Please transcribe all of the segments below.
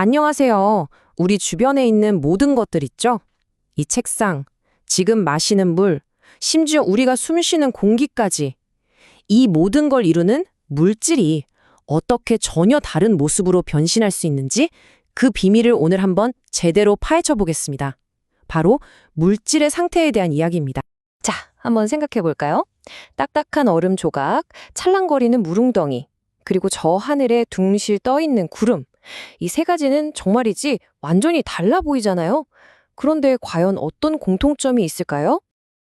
안녕하세요. 우리 주변에 있는 모든 것들 있죠? 이 책상, 지금 마시는 물, 심지어 우리가 숨쉬는 공기까지. 이 모든 걸 이루는 물질이 어떻게 전혀 다른 모습으로 변신할 수 있는지 그 비밀을 오늘 한번 제대로 파헤쳐 보겠습니다. 바로 물질의 상태에 대한 이야기입니다. 자, 한번 생각해 볼까요? 딱딱한 얼음 조각, 찰랑거리는 물웅덩이, 그리고 저 하늘에 둥실 떠 있는 구름. 이 세 가지는 정말이지 완전히 달라 보이잖아요. 그런데 과연 어떤 공통점이 있을까요?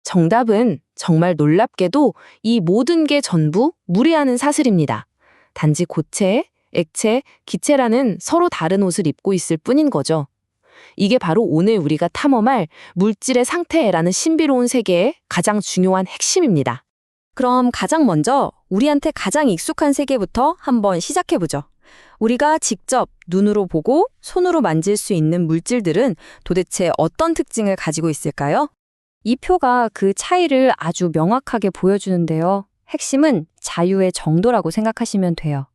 정답은 정말 놀랍게도 이 모든 게 전부 물이 하는 사슬입니다. 단지 고체, 액체, 기체라는 서로 다른 옷을 입고 있을 뿐인 거죠. 이게 바로 오늘 우리가 탐험할 물질의 상태라는 신비로운 세계의 가장 중요한 핵심입니다. 그럼 가장 먼저 우리한테 가장 익숙한 세계부터 한번 시작해 보죠. 우리가 직접 눈으로 보고 손으로 만질 수 있는 물질들은 도대체 어떤 특징을 가지고 있을까요? 이 표가 그 차이를 아주 명확하게 보여주는데요. 핵심은 자유의 정도라고 생각하시면 돼요.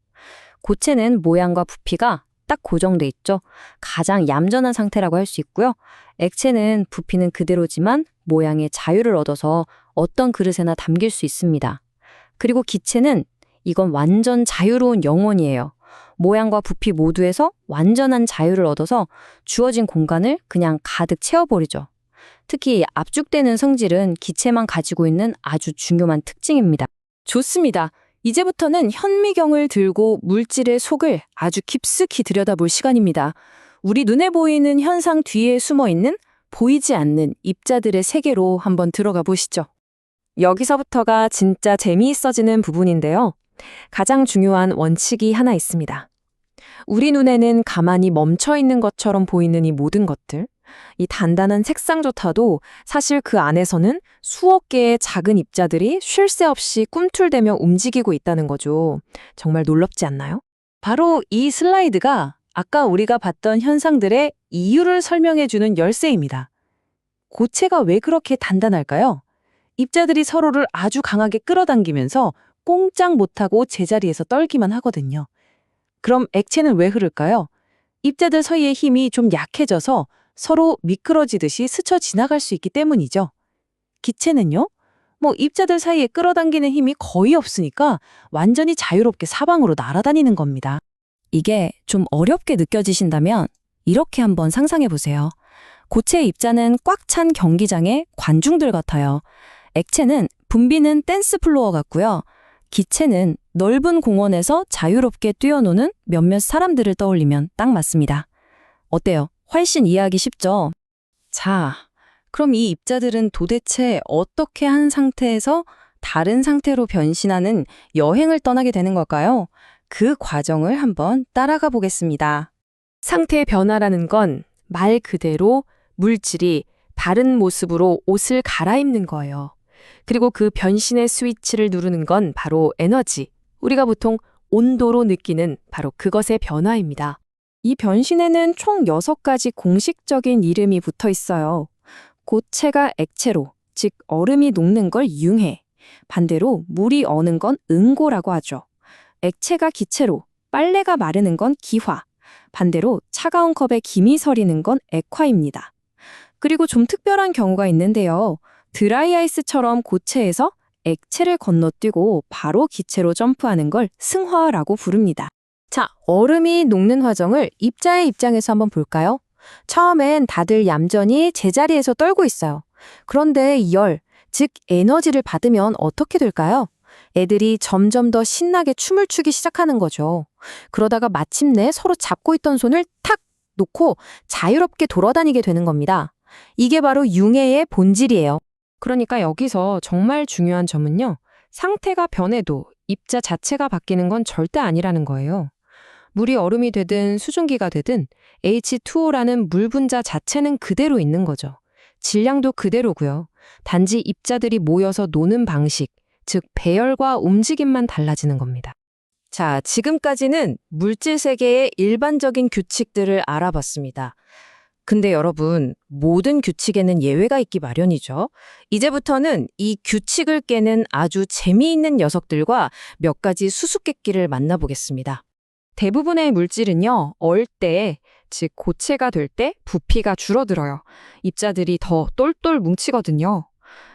고체는 모양과 부피가 딱 고정돼 있죠. 가장 얌전한 상태라고 할 수 있고요. 액체는 부피는 그대로지만 모양의 자유를 얻어서 어떤 그릇에나 담길 수 있습니다. 그리고 기체는 이건 완전 자유로운 영혼이에요. 모양과 부피 모두에서 완전한 자유를 얻어서 주어진 공간을 그냥 가득 채워버리죠. 특히 압축되는 성질은 기체만 가지고 있는 아주 중요한 특징입니다. 좋습니다. 이제부터는 현미경을 들고 물질의 속을 아주 깊숙이 들여다볼 시간입니다. 우리 눈에 보이는 현상 뒤에 숨어 있는 보이지 않는 입자들의 세계로 한번 들어가 보시죠. 여기서부터가 진짜 재미있어지는 부분인데요. 가장 중요한 원칙이 하나 있습니다. 우리 눈에는 가만히 멈춰 있는 것처럼 보이는 이 모든 것들, 이 단단한 색상조차도 사실 그 안에서는 수억 개의 작은 입자들이 쉴 새 없이 꿈틀대며 움직이고 있다는 거죠. 정말 놀랍지 않나요? 바로 이 슬라이드가 아까 우리가 봤던 현상들의 이유를 설명해주는 열쇠입니다. 고체가 왜 그렇게 단단할까요? 입자들이 서로를 아주 강하게 끌어당기면서 꼼짝 못하고 제자리에서 떨기만 하거든요. 그럼 액체는 왜 흐를까요? 입자들 사이의 힘이 좀 약해져서 서로 미끄러지듯이 스쳐 지나갈 수 있기 때문이죠. 기체는요? 입자들 사이에 끌어당기는 힘이 거의 없으니까 완전히 자유롭게 사방으로 날아다니는 겁니다. 이게 좀 어렵게 느껴지신다면 이렇게 한번 상상해 보세요. 고체의 입자는 꽉 찬 경기장의 관중들 같아요. 액체는 붐비는 댄스 플로어 같고요. 기체는 넓은 공원에서 자유롭게 뛰어노는 몇몇 사람들을 떠올리면 딱 맞습니다. 어때요? 훨씬 이해하기 쉽죠? 자, 그럼 이 입자들은 도대체 어떻게 한 상태에서 다른 상태로 변신하는 여행을 떠나게 되는 걸까요? 그 과정을 한번 따라가 보겠습니다. 상태 변화라는 건 말 그대로 물질이 다른 모습으로 옷을 갈아입는 거예요. 그리고 그 변신의 스위치를 누르는 건 바로 에너지, 우리가 보통 온도로 느끼는 바로 그것의 변화입니다. 이 변신에는 총 6가지 공식적인 이름이 붙어 있어요. 고체가 액체로, 즉 얼음이 녹는 걸 융해, 반대로 물이 어는 건 응고라고 하죠. 액체가 기체로, 빨래가 마르는 건 기화, 반대로 차가운 컵에 김이 서리는 건 액화입니다. 그리고 좀 특별한 경우가 있는데요. 드라이 아이스처럼 고체에서 액체를 건너뛰고 바로 기체로 점프하는 걸 승화라고 부릅니다. 자, 얼음이 녹는 과정을 입자의 입장에서 한번 볼까요? 처음엔 다들 얌전히 제자리에서 떨고 있어요. 그런데 이 열, 즉 에너지를 받으면 어떻게 될까요? 애들이 점점 더 신나게 춤을 추기 시작하는 거죠. 그러다가 마침내 서로 잡고 있던 손을 탁 놓고 자유롭게 돌아다니게 되는 겁니다. 이게 바로 융해의 본질이에요. 그러니까 여기서 정말 중요한 점은요. 상태가 변해도 입자 자체가 바뀌는 건 절대 아니라는 거예요. 물이 얼음이 되든 수증기가 되든 H2O라는 물 분자 자체는 그대로 있는 거죠. 질량도 그대로고요. 단지 입자들이 모여서 노는 방식, 즉 배열과 움직임만 달라지는 겁니다. 자, 지금까지는 물질 세계의 일반적인 규칙들을 알아봤습니다. 근데 여러분, 모든 규칙에는 예외가 있기 마련이죠. 이제부터는 이 규칙을 깨는 아주 재미있는 녀석들과 몇 가지 수수께끼를 만나보겠습니다. 대부분의 물질은요, 얼 때 즉 고체가 될 때 부피가 줄어들어요. 입자들이 더 똘똘 뭉치거든요.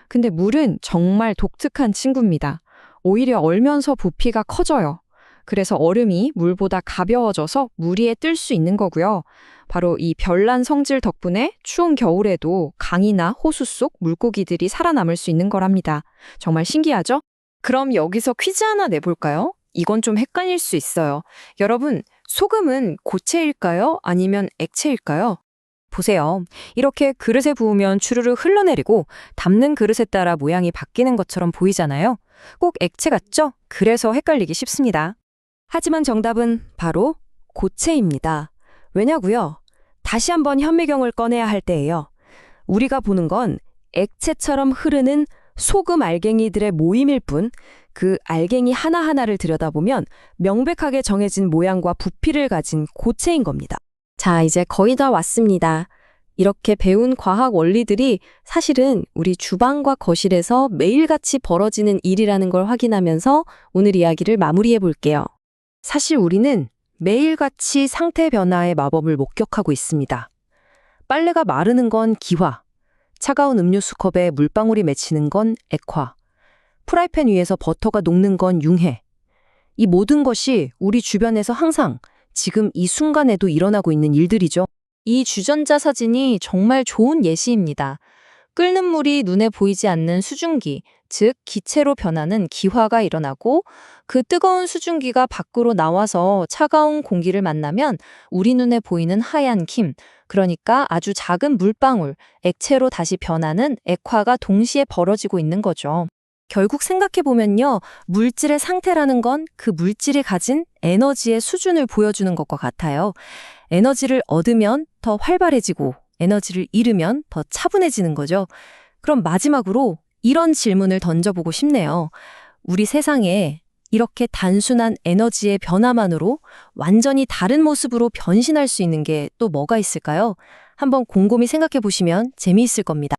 근데 물은 정말 독특한 친구입니다. 오히려 얼면서 부피가 커져요. 그래서 얼음이 물보다 가벼워져서 물 위에 뜰 수 있는 거고요. 바로 이 별난 성질 덕분에 추운 겨울에도 강이나 호수 속 물고기들이 살아남을 수 있는 거랍니다. 정말 신기하죠? 그럼 여기서 퀴즈 하나 내볼까요? 이건 좀 헷갈릴 수 있어요. 여러분, 소금은 고체일까요? 아니면 액체일까요? 보세요. 이렇게 그릇에 부으면 주르르 흘러내리고 담는 그릇에 따라 모양이 바뀌는 것처럼 보이잖아요. 꼭 액체 같죠? 그래서 헷갈리기 쉽습니다. 하지만 정답은 바로 고체입니다. 왜냐고요? 다시 한번 현미경을 꺼내야 할 때예요. 우리가 보는 건 액체처럼 흐르는 소금 알갱이들의 모임일 뿐, 그 알갱이 하나하나를 들여다보면 명백하게 정해진 모양과 부피를 가진 고체인 겁니다. 자, 이제 거의 다 왔습니다. 이렇게 배운 과학 원리들이 사실은 우리 주방과 거실에서 매일같이 벌어지는 일이라는 걸 확인하면서 오늘 이야기를 마무리해 볼게요. 사실 우리는 매일같이 상태 변화의 마법을 목격하고 있습니다. 빨래가 마르는 건 기화, 차가운 음료수 컵에 물방울이 맺히는 건 액화, 프라이팬 위에서 버터가 녹는 건 융해. 이 모든 것이 우리 주변에서 항상 지금 이 순간에도 일어나고 있는 일들이죠. 이 주전자 사진이 정말 좋은 예시입니다. 끓는 물이 눈에 보이지 않는 수증기, 즉 기체로 변하는 기화가 일어나고 그 뜨거운 수증기가 밖으로 나와서 차가운 공기를 만나면 우리 눈에 보이는 하얀 킴, 그러니까 아주 작은 물방울, 액체로 다시 변하는 액화가 동시에 벌어지고 있는 거죠. 결국 생각해보면요, 물질의 상태라는 건 그 물질이 가진 에너지의 수준을 보여주는 것과 같아요. 에너지를 얻으면 더 활발해지고 에너지를 잃으면 더 차분해지는 거죠. 그럼 마지막으로 이런 질문을 던져보고 싶네요. 우리 세상에 이렇게 단순한 에너지의 변화만으로 완전히 다른 모습으로 변신할 수 있는 게 또 뭐가 있을까요? 한번 곰곰이 생각해 보시면 재미있을 겁니다.